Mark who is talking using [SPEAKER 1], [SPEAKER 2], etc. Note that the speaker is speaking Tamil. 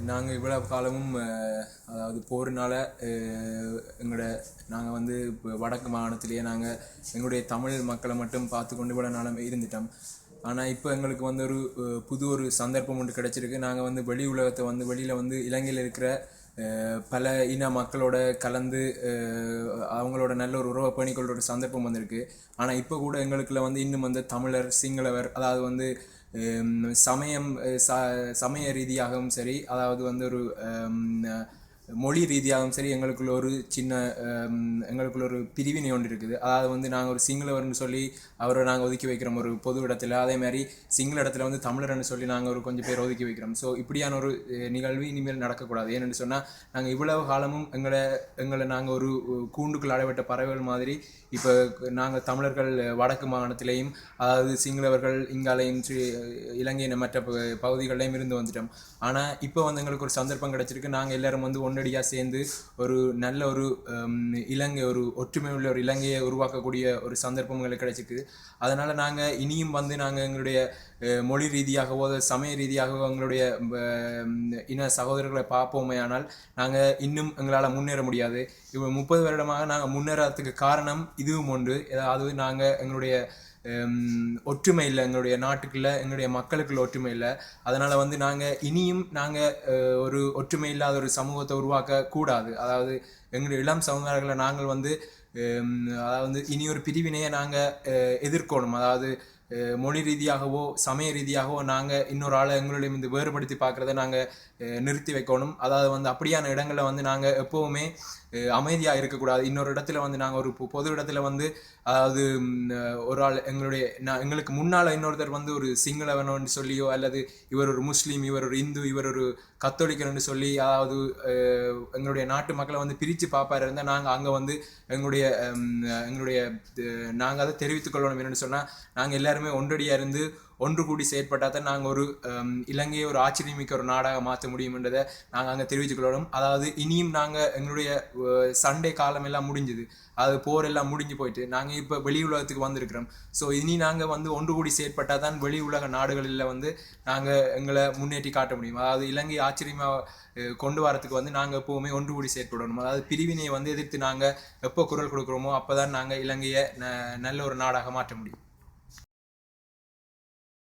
[SPEAKER 1] நாங்கள் இவ்வளவு காலமும் அதாவது போரினால் நாங்கள் வந்து இப்போ வடக்கு மாகாணத்திலேயே நாங்கள் எங்களுடைய தமிழ் மக்களை மட்டும் பார்த்து கொண்டு இவ்வளோ நாளும் இருந்துட்டோம். ஆனால் இப்போ எங்களுக்கு வந்து புது ஒரு சந்தர்ப்பம் ஒன்று கிடச்சிருக்கு. நாங்கள் வந்து வெளி உலகத்தை வந்து வெளியில் வந்து இலங்கையில் இருக்கிற பல இன மக்களோட கலந்து அவங்களோட நல்ல ஒரு உறவை பணிக்கொள்கிற ஒரு சந்தர்ப்பம் வந்திருக்கு. ஆனால் இப்போ கூட எங்களுக்குள்ள வந்து இன்னும் வந்து தமிழர் சிங்களவர் அதாவது வந்து சமய ரீதியாகவும் சரி, அதாவது வந்து ஒரு மொழி ரீதியாகவும் சரி எங்களுக்குள்ள ஒரு சின்ன எங்களுக்குள்ள ஒரு பிரிவினை ஒன்று இருக்குது. அதாவது வந்து நாங்கள் ஒரு சிங்களவர்னு சொல்லி அவரை நாங்கள் ஒதுக்கி வைக்கிறோம் ஒரு பொது இடத்துல. அதே மாதிரி சிங்கள இடத்துல வந்து தமிழர்னு சொல்லி நாங்கள் ஒரு கொஞ்சம் பேர் ஒதுக்கி வைக்கிறோம். ஸோ இப்படியான ஒரு நிகழ்வு இனிமேல் நடக்கக்கூடாது. ஏன்னு சொன்னால் நாங்கள் இவ்வளவு காலமும் எங்களை நாங்கள் ஒரு கூண்டுக்குள் அடைபட்ட பறவைகள் மாதிரி இப்போ நாங்கள் தமிழர்கள் வடக்கு மாகாணத்திலையும் அதாவது சிங்களவர்கள் இங்காலையும் இலங்கையின் மற்ற பகுதிகளிலையும் இருந்து வந்துட்டோம். ஆனால் இப்போ வந்து எங்களுக்கு ஒரு சந்தர்ப்பம் கிடைச்சிருக்கு. நாங்கள் எல்லாரும் வந்து ஒன்னடியாக சேர்ந்து ஒரு நல்ல ஒரு இலங்கை ஒரு ஒற்றுமை உள்ள ஒரு இலங்கையை உருவாக்கக்கூடிய ஒரு சந்தர்ப்பம் எங்களுக்கு கிடைச்சிருக்கு. அதனால் நாங்கள் இனியும் வந்து நாங்கள் எங்களுடைய மொழி ரீதியாகவோ சமய ரீதியாகவோ எங்களுடைய இன சகோதரர்களை பார்ப்போமே. ஆனால் நாங்கள் இன்னும் எங்களால் முன்னேற முடியாது. இப்போ 30 வருடமாக நாங்கள் முன்னேறதுக்கு காரணம் இதுவும் ஒன்று. அதாவது நாங்கள் எங்களுடைய ஒற்றுமை இல்லை, எங்களுடைய நாட்டுக்குள்ள எங்களுடைய மக்களுக்குள்ள ஒற்றுமை இல்லை. அதனால் வந்து நாங்கள் இனியும் ஒரு ஒற்றுமை இல்லாத ஒரு சமூகத்தை உருவாக்க கூடாது. அதாவது எங்களுடைய இளம் சமுதாயங்களை நாங்கள் வந்து அதாவது இனி ஒரு பிரிவினையை நாங்கள் எதிர்க்கணும். அதாவது மொழி ரீதியாகவோ சமய ரீதியாகவோ நாங்கள் இன்னொரு ஆளை எங்களுடைய இந்த வேறுபடுத்தி பார்க்குறத நாங்கள் நிறுத்தி வைக்கணும். அதாவது வந்து அப்படியான இடங்களில் வந்து நாங்கள் எப்போவுமே அமைதியாக இருக்கக்கூடாது. இன்னொரு இடத்துல வந்து நாங்கள் ஒரு பொது இடத்துல வந்து அதாவது ஒரு ஆள் எங்களுக்கு முன்னால் இன்னொருத்தர் வந்து ஒரு சிங்களவனு சொல்லியோ அல்லது இவர் ஒரு முஸ்லீம், இவர் ஒரு இந்து, இவர் ஒரு கத்தோலிக்கன்னு சொல்லி அதாவது எங்களுடைய நாட்டு மக்களை வந்து பிரித்து பார்ப்பாரு இருந்தால் நாங்கள் அங்கே வந்து எங்களுடைய நாங்கள் அதை தெரிவித்துக் கொள்ளணும். என்னென்னு சொன்னால் நாங்கள் எல்லாருமே ஒன்றடியாக இருந்து ஒன்று கூடி செயற்பட்டால் தான் நாங்கள் ஒரு இலங்கையை ஒரு ஆச்சரியமிக்க ஒரு நாடாக மாற்ற முடியும்ன்றதை நாங்கள் அங்கே தெரிவித்துக்கொள்ளணும். அதாவது இனியும் நாங்கள் எங்களுடைய சண்டே காலம் எல்லாம் முடிஞ்சுது, அது போர் எல்லாம் முடிஞ்சு போயிட்டு நாங்கள் இப்போ வெளி உலகத்துக்கு வந்திருக்கிறோம். ஸோ இனி நாங்கள் வந்து ஒன்று கூடி செயற்பட்டால் தான் வெளி உலக நாடுகளில் வந்து நாங்கள் எங்களை முன்னேற்றி காட்ட முடியும். அதாவது இலங்கை ஆச்சரியமாக கொண்டு வரத்துக்கு வந்து நாங்கள் எப்போவுமே ஒன்று கூடி செயற்படணும். அதாவது பிரிவினையை வந்து எதிர்த்து நாங்கள் எப்போ குரல் கொடுக்குறோமோ அப்போ தான் நாங்கள் இலங்கையை நல்ல ஒரு நாடாக மாற்ற முடியும்.